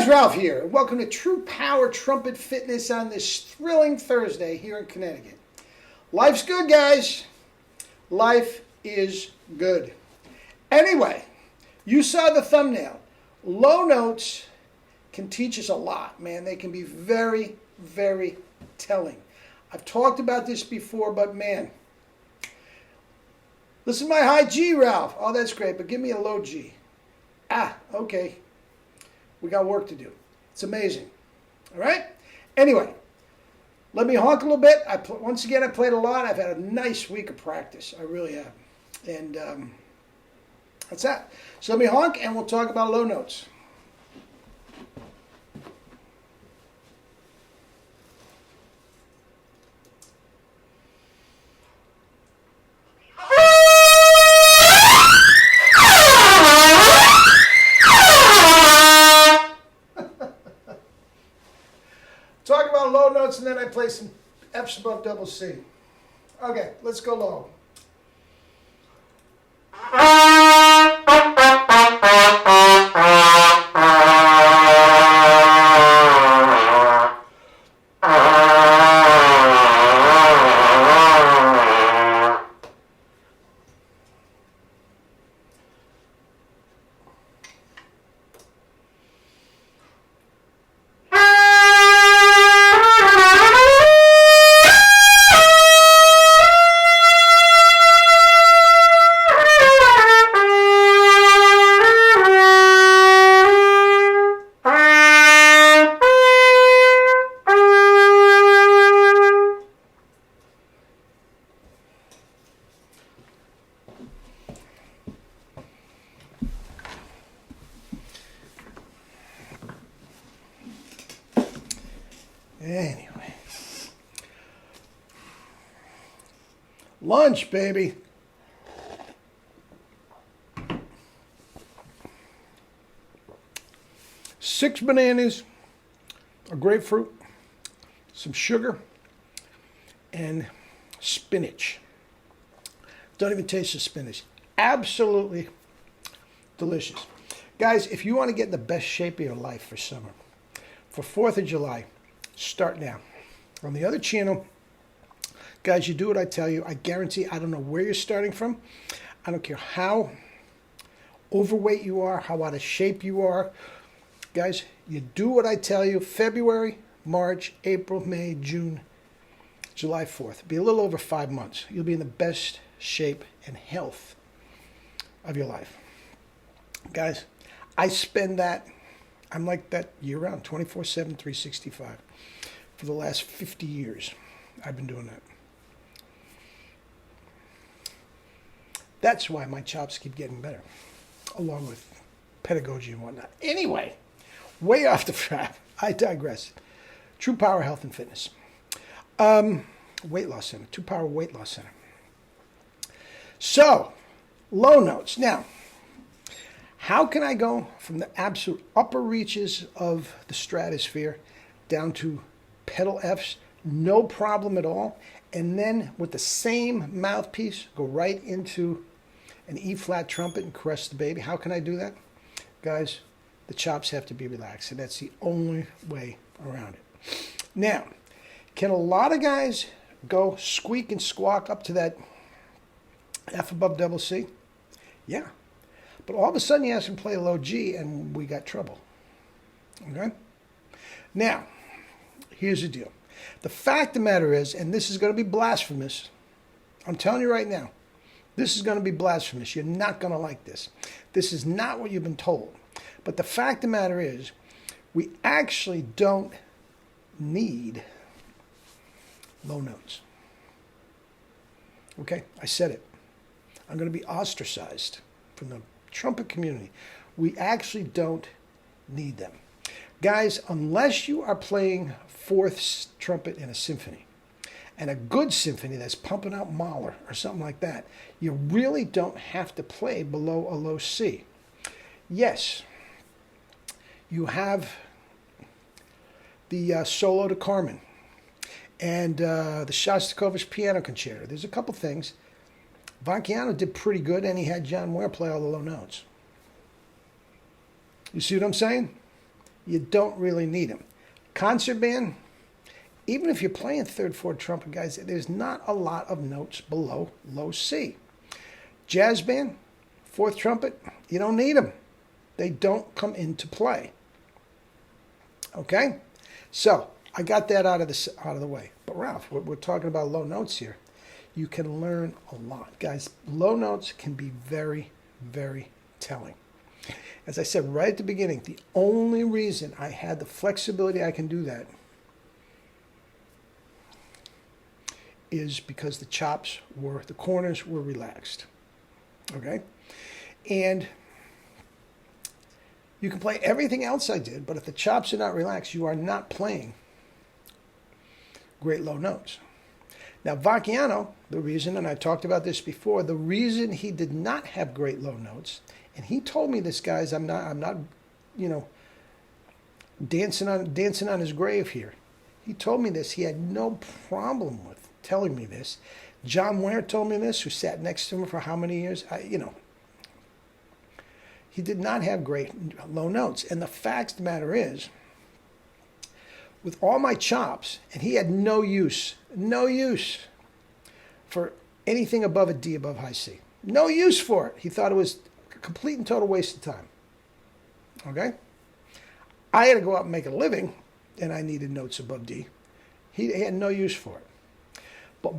guys, Ralph here. Welcome to True Power Trumpet Fitness on this thrilling Thursday here in Connecticut. Life's good, guys. Life is good. Anyway, you saw the thumbnail. Low notes can teach us a lot, man. They can be very, very telling. I've talked about this before, but man, listen to my high G, Ralph. Oh, that's great, but give me a low G. Ah, okay. We got work to do. It's amazing. All right? Anyway, let me honk a little bit. Once again, I played a lot. I've had a nice week of practice. I really have. And that's that. So let me honk, and we'll talk about low notes. Talk about low notes, and then I play some F's above double C. Okay, let's go low. Anyway. Lunch, baby. Six bananas, a grapefruit, some sugar, and spinach. Don't even taste the spinach. Absolutely delicious. Guys, if you want to get in the best shape of your life for summer, for 4th of July, start now. On the other channel, guys, you do what I tell you. I guarantee, I don't know where you're starting from. I don't care how overweight you are, how out of shape you are. Guys, you do what I tell you. February, March, April, May, June, July 4th. Be a little over 5 months. You'll be in the best shape and health of your life. Guys, I spend that, I'm like that year-round, 24/7, 365. For the last 50 years, I've been doing that. That's why my chops keep getting better, along with pedagogy and whatnot. Anyway, way off the track. I digress. True Power Health and Fitness. Weight Loss Center. True Power Weight Loss Center. So, low notes. Now, how can I go from the absolute upper reaches of the stratosphere down to pedal Fs, no problem at all, and then with the same mouthpiece, go right into an E-flat trumpet and caress the baby? How can I do that? Guys, the chops have to be relaxed, and that's the only way around it. Now, can a lot of guys go squeak and squawk up to that F above double C? Yeah. But all of a sudden, you ask them to play a low G, and we got trouble. Okay? Now, here's the deal. The fact of the matter is, and this is going to be blasphemous, I'm telling you right now, this is going to be blasphemous. You're not going to like this. This is not what you've been told. But the fact of the matter is, we actually don't need low notes. Okay? I said it. I'm going to be ostracized from the trumpet community. We actually don't need them. Guys, unless you are playing fourth trumpet in a symphony, and a good symphony that's pumping out Mahler or something like that, you really don't have to play below a low C. Yes, you have the Solo to Carmen and the Shostakovich Piano Concerto. There's a couple things. Von Chiano did pretty good, and he had John Ware play all the low notes. You see what I'm saying? You don't really need them. Concert band, even if you're playing third, fourth trumpet, guys, there's not a lot of notes below low C. Jazz band, fourth trumpet, you don't need them. They don't come into play. Okay? So, I got that out of the way. But Ralph, we're talking about low notes here. You can learn a lot. Guys, low notes can be very, very telling. As I said right at the beginning, the only reason I had the flexibility I can do that is because the corners were relaxed. Okay? And you can play everything else I did, but if the chops are not relaxed, you are not playing great low notes. Now, Vacchiano, the reason, and I talked about this before, the reason he did not have great low notes, and he told me this, guys, I'm not, dancing on his grave here. He told me this. He had no problem with telling me this. John Ware told me this, who sat next to him for how many years? He did not have great low notes. And the fact of the matter is, with all my chops, and he had no use for anything above a D above high C. No use for it. He thought it was a complete and total waste of time. Okay? I had to go out and make a living, and I needed notes above D. He had no use for it. But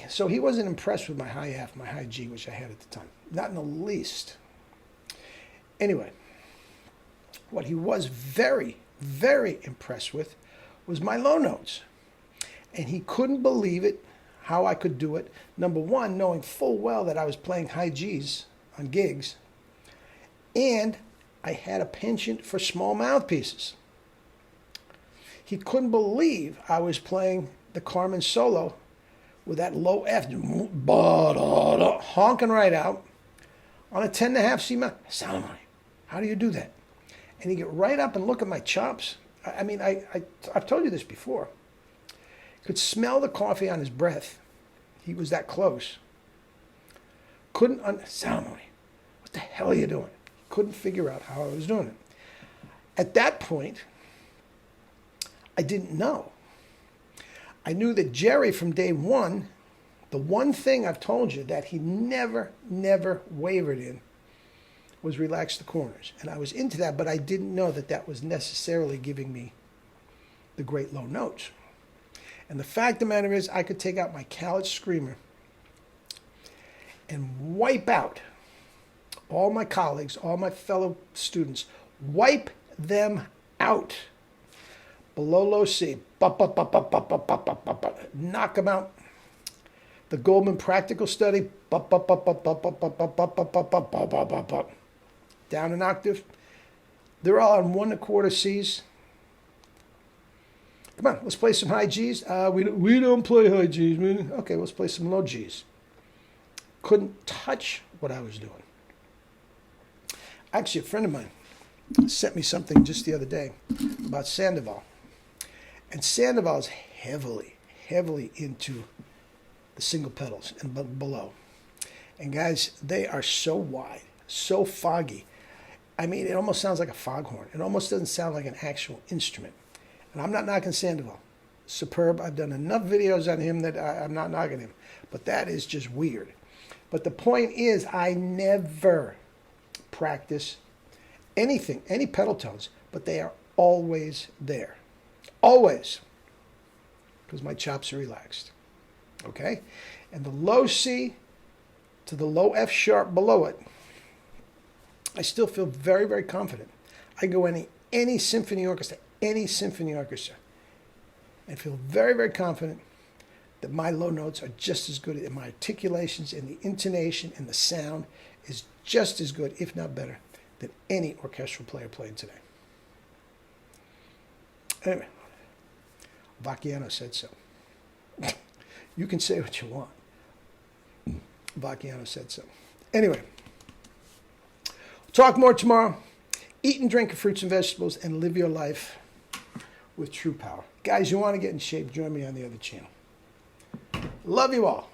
so he wasn't impressed with my high F, my high G, which I had at the time. Not in the least. Anyway, what he was very, very impressed with was my low notes. And he couldn't believe it, how I could do it. Number one, knowing full well that I was playing high Gs on gigs. And I had a penchant for small mouthpieces. He couldn't believe I was playing the Carmen solo with that low F, honking right out on a 10.5 C mouth. Salomone, how do you do that? And he'd get right up and look at my chops. I mean, I've told you this before. Could smell the coffee on his breath. He was that close. Salomone, what the hell are you doing? Couldn't figure out how I was doing it. At that point, I didn't know. I knew that Jerry from day one, the one thing I've told you that he never wavered in was relax the corners. And I was into that, but I didn't know that that was necessarily giving me the great low notes. And the fact of the matter is, I could take out my Cowlitz Screamer and wipe out all my colleagues, all my fellow students, wipe them out below low C, knock them out. The Goldman Practical Study, down an octave. They're all on 1 1/4 Cs. Come on, let's play some high Gs. We don't play high Gs, man. Okay, let's play some low Gs. Couldn't touch what I was doing. Actually, a friend of mine sent me something just the other day about Sandoval. And Sandoval is heavily into the single pedals and below. And guys, they are so wide, so foggy. I mean, it almost sounds like a foghorn. It almost doesn't sound like an actual instrument. And I'm not knocking Sandoval. Superb. I've done enough videos on him that I'm not knocking him. But that is just weird. But the point is, I never practice anything, any pedal tones, but they are always there. Always. Because my chops are relaxed. Okay? And the low C to the low F sharp below it, I still feel very, very confident. I go any symphony orchestra, and feel very, very confident that my low notes are just as good, and my articulations and the intonation and the sound is just as good, if not better, than any orchestral player playing today. Anyway, Vacchiano said so. You can say what you want. Vacchiano said so. Anyway, we'll talk more tomorrow. Eat and drink fruits and vegetables and live your life with true power. Guys, you want to get in shape, join me on the other channel. Love you all.